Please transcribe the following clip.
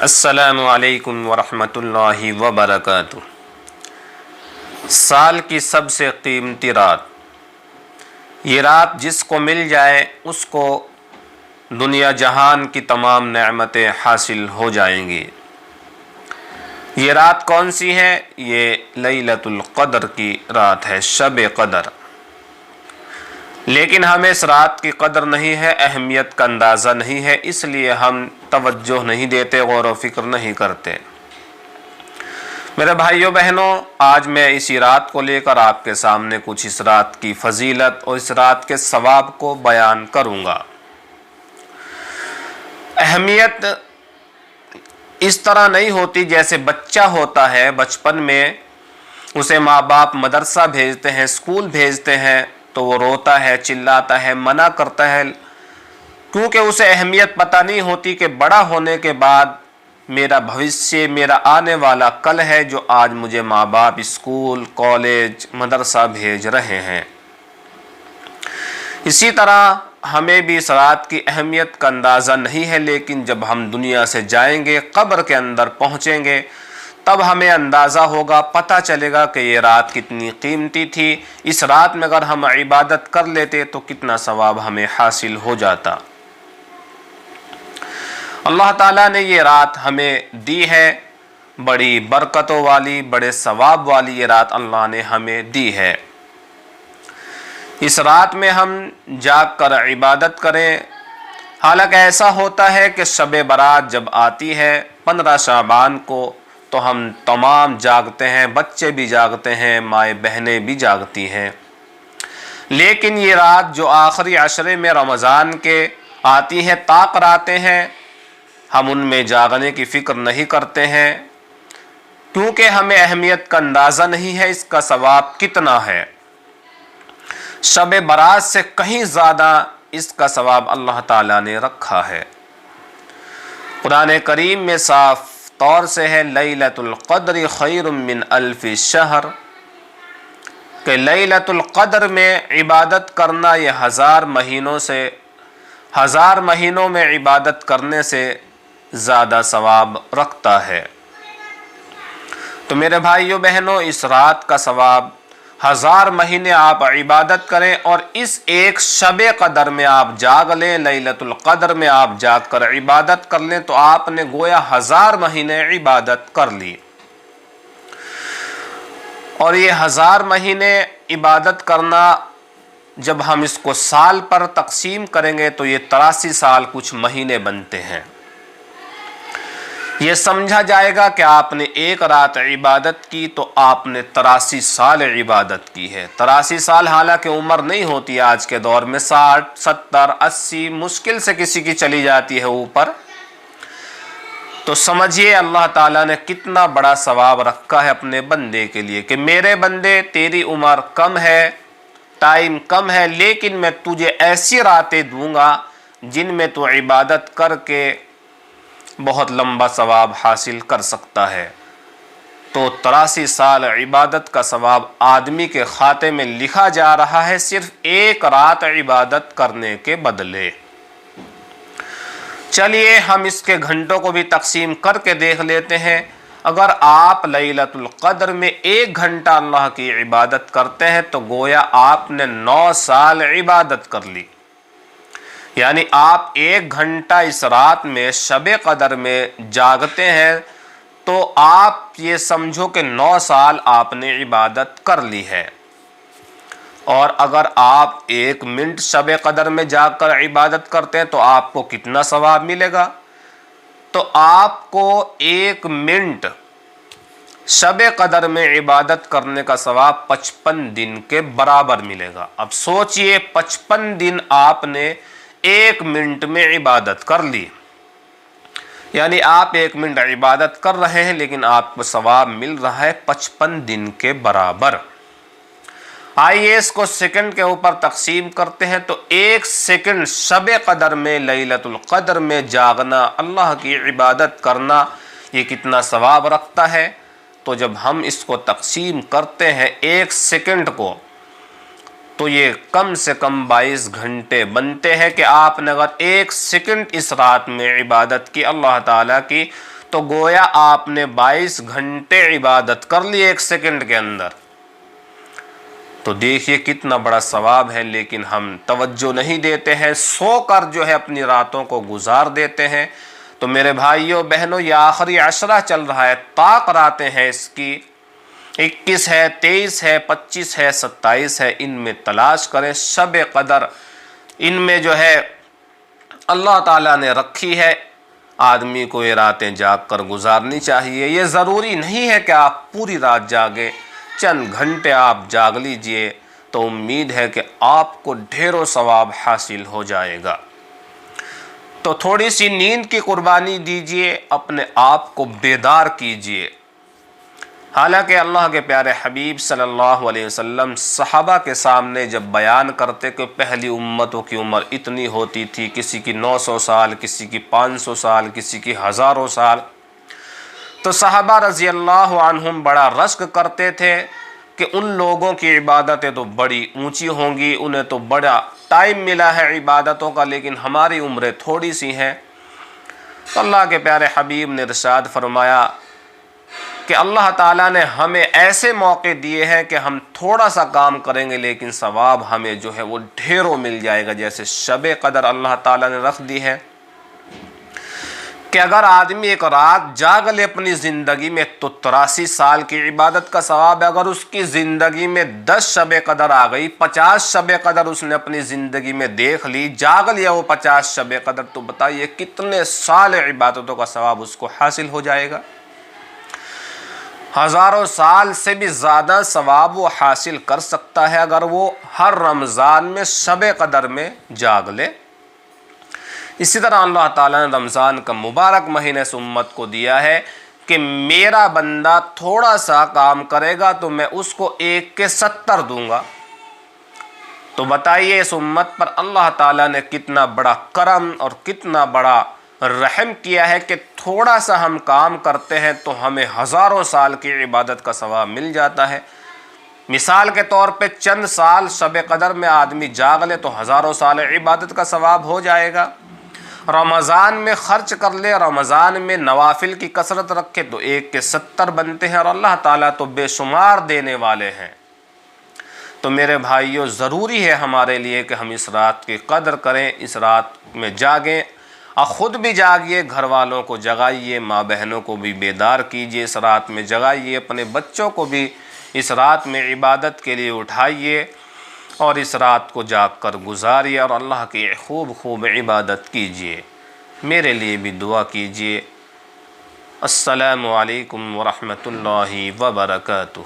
السلام علیکم ورحمۃ اللہ وبرکاتہ۔ سال کی سب سے قیمتی رات، یہ رات جس کو مل جائے اس کو دنیا جہان کی تمام نعمتیں حاصل ہو جائیں گی۔ یہ رات کون سی ہے؟ یہ لیلۃ القدر کی رات ہے، شب قدر۔ لیکن ہمیں اس رات کی قدر نہیں ہے، اہمیت کا اندازہ نہیں ہے، اس لیے ہم توجہ نہیں دیتے، غور و فکر نہیں کرتے۔ میرے بھائیوں بہنوں، آج میں اسی رات کو لے کر آپ کے سامنے کچھ اس رات کی فضیلت اور اس رات کے ثواب کو بیان کروں گا۔ اہمیت اس طرح نہیں ہوتی جیسے بچہ ہوتا ہے، بچپن میں اسے ماں باپ مدرسہ بھیجتے ہیں، اسکول بھیجتے ہیں تو وہ روتا ہے، چلاتا ہے، منع کرتا ہے، کیونکہ اسے اہمیت پتہ نہیں ہوتی کہ بڑا ہونے کے بعد میرا بھوشیہ، میرا آنے والا کل ہے جو آج مجھے ماں باپ اسکول، کالج، مدرسہ بھیج رہے ہیں۔ اسی طرح ہمیں بھی اس رات کی اہمیت کا اندازہ نہیں ہے، لیکن جب ہم دنیا سے جائیں گے، قبر کے اندر پہنچیں گے، تب ہمیں اندازہ ہوگا، پتہ چلے گا کہ یہ رات کتنی قیمتی تھی، اس رات میں اگر ہم عبادت کر لیتے تو کتنا ثواب ہمیں حاصل ہو جاتا۔ اللہ تعالیٰ نے یہ رات ہمیں دی ہے، بڑی برکتوں والی، بڑے ثواب والی یہ رات اللہ نے ہمیں دی ہے۔ اس رات میں ہم جاگ کر عبادت کریں۔ حالانکہ ایسا ہوتا ہے کہ شب برات جب آتی ہے 15 شعبان کو تو ہم تمام جاگتے ہیں، بچے بھی جاگتے ہیں، مائیں بہنیں بھی جاگتی ہیں۔ لیکن یہ رات جو آخری عشرے میں رمضان کے آتی ہے، طاق راتیں ہیں، ہم ان میں جاگنے کی فکر نہیں کرتے ہیں، کیونکہ ہمیں اہمیت کا اندازہ نہیں ہے اس کا ثواب کتنا ہے۔ شب برات سے کہیں زیادہ اس کا ثواب اللہ تعالیٰ نے رکھا ہے۔ قرآن کریم میں صاف طور سے ہے لیلۃ القدر خیر من الف شہر، کہ لیلۃ القدر میں عبادت کرنا یہ 1000 مہینوں میں عبادت کرنے سے زیادہ ثواب رکھتا ہے۔ تو میرے بھائیوں بہنوں، اس رات کا ثواب 1000 مہینے آپ عبادت کریں اور اس ایک شب قدر میں آپ جاگ لیں، لیلۃ القدر میں آپ جاگ کر عبادت کر لیں تو آپ نے گویا 1000 مہینے عبادت کر لی۔ اور یہ 1000 مہینے عبادت کرنا جب ہم اس کو سال پر تقسیم کریں گے تو یہ 83 سال کچھ مہینے بنتے ہیں۔ یہ سمجھا جائے گا کہ آپ نے ایک رات عبادت کی تو آپ نے 83 سال عبادت کی ہے۔ 83 سال حالانکہ عمر نہیں ہوتی آج کے دور میں، 60، 70، 80 مشکل سے کسی کی چلی جاتی ہے اوپر۔ تو سمجھیے اللہ تعالیٰ نے کتنا بڑا ثواب رکھا ہے اپنے بندے کے لیے کہ میرے بندے تیری عمر کم ہے، ٹائم کم ہے، لیکن میں تجھے ایسی راتیں دوں گا جن میں تو عبادت کر کے بہت لمبا ثواب حاصل کر سکتا ہے۔ تو 83 سال عبادت کا ثواب آدمی کے کھاتے میں لکھا جا رہا ہے صرف ایک رات عبادت کرنے کے بدلے۔ چلیے ہم اس کے گھنٹوں کو بھی تقسیم کر کے دیکھ لیتے ہیں۔ اگر آپ لیلۃ القدر میں 1 گھنٹہ اللہ کی عبادت کرتے ہیں تو گویا آپ نے 9 سال عبادت کر لی۔ یعنی آپ 1 گھنٹہ اس رات میں شب قدر میں جاگتے ہیں تو آپ یہ سمجھو کہ 9 سال آپ نے عبادت کر لی ہے۔ اور اگر آپ 1 منٹ شب قدر میں جاگ کر عبادت کرتے ہیں تو آپ کو کتنا ثواب ملے گا؟ تو آپ کو 1 منٹ شب قدر میں عبادت کرنے کا ثواب 55 دن کے برابر ملے گا۔ اب سوچئے 55 دن آپ نے 1 منٹ میں عبادت کر لی، یعنی آپ 1 منٹ عبادت کر رہے ہیں لیکن آپ کو ثواب مل رہا ہے 55 دن کے برابر۔ آئیے اس کو سیکنڈ کے اوپر تقسیم کرتے ہیں تو 1 سیکنڈ شب قدر میں لیلۃ القدر میں جاگنا، اللہ کی عبادت کرنا، یہ کتنا ثواب رکھتا ہے۔ تو جب ہم اس کو تقسیم کرتے ہیں 1 سیکنڈ کو تو یہ کم سے کم 22 گھنٹے بنتے ہیں کہ آپ نے اگر 1 سیکنڈ اس رات میں عبادت کی اللہ تعالیٰ کی تو گویا آپ نے 22 گھنٹے عبادت کر لی 1 سیکنڈ کے اندر۔ تو دیکھیے کتنا بڑا ثواب ہے، لیکن ہم توجہ نہیں دیتے ہیں، سو کر جو ہے اپنی راتوں کو گزار دیتے ہیں۔ تو میرے بھائیوں بہنوں، یہ آخری عشرہ چل رہا ہے، طاق راتیں ہیں اس کی، 21 ہے، 23 ہے، 25 ہے، 27 ہے، ان میں تلاش کریں شب قدر، ان میں جو ہے اللہ تعالیٰ نے رکھی ہے، آدمی کو یہ راتیں جاگ کر گزارنی چاہیے۔ یہ ضروری نہیں ہے کہ آپ پوری رات جاگیں، چند گھنٹے آپ جاگ لیجئے تو امید ہے کہ آپ کو ڈھیروں ثواب حاصل ہو جائے گا۔ تو تھوڑی سی نیند کی قربانی دیجئے، اپنے آپ کو بیدار کیجئے۔ حالانکہ اللہ کے پیارے حبیب صلی اللہ علیہ وسلم صحابہ کے سامنے جب بیان کرتے کہ پہلی امتوں کی عمر اتنی ہوتی تھی، کسی کی 900 سال، کسی کی 500 سال، کسی کی ہزاروں سال، تو صحابہ رضی اللہ عنہم بڑا رشک کرتے تھے کہ ان لوگوں کی عبادتیں تو بڑی اونچی ہوں گی، انہیں تو بڑا ٹائم ملا ہے عبادتوں کا، لیکن ہماری عمریں تھوڑی سی ہیں۔ تو اللہ کے پیارے حبیب نے ارشاد فرمایا کہ اللہ تعالیٰ نے ہمیں ایسے موقع دیے ہیں کہ ہم تھوڑا سا کام کریں گے لیکن ثواب ہمیں جو ہے وہ ڈھیروں مل جائے گا۔ جیسے شب قدر اللہ تعالیٰ نے رکھ دی ہے کہ اگر آدمی ایک رات جاگ لے اپنی زندگی میں تو 83 سال کی عبادت کا ثواب ہے۔ اگر اس کی زندگی میں 10 شب قدر آ گئی، 50 شب قدر اس نے اپنی زندگی میں دیکھ لی، جاگ لیا وہ 50 شب قدر، تو بتائیے کتنے سال عبادتوں کا ثواب اس کو حاصل ہو جائے گا۔ ہزاروں سال سے بھی زیادہ ثواب وہ حاصل کر سکتا ہے اگر وہ ہر رمضان میں شب قدر میں جاگ لے۔ اسی طرح اللہ تعالیٰ نے رمضان کا مبارک مہینہ اس امت کو دیا ہے کہ میرا بندہ تھوڑا سا کام کرے گا تو میں اس کو 1 کے 70 دوں گا۔ تو بتائیے اس امت پر اللہ تعالیٰ نے کتنا بڑا کرم اور کتنا بڑا رحم کیا ہے کہ تھوڑا سا ہم کام کرتے ہیں تو ہمیں ہزاروں سال کی عبادت کا ثواب مل جاتا ہے۔ مثال کے طور پہ چند سال شب قدر میں آدمی جاگ لے تو ہزاروں سال عبادت کا ثواب ہو جائے گا۔ رمضان میں خرچ کر لے، رمضان میں نوافل کی کثرت رکھے تو 1 کے 70 بنتے ہیں، اور اللہ تعالیٰ تو بے شمار دینے والے ہیں۔ تو میرے بھائیوں ضروری ہے ہمارے لیے کہ ہم اس رات کی قدر کریں، اس رات میں جاگیں، اور خود بھی جاگیے، گھر والوں کو جگائیے، ماں بہنوں کو بھی بیدار کیجیے، اس رات میں جگائیے، اپنے بچوں کو بھی اس رات میں عبادت کے لیے اٹھائیے اور اس رات کو جاگ کر گزاریے اور اللہ کی خوب خوب عبادت کیجیے۔ میرے لیے بھی دعا کیجیے۔ السلام علیکم ورحمۃ اللہ وبرکاتہ۔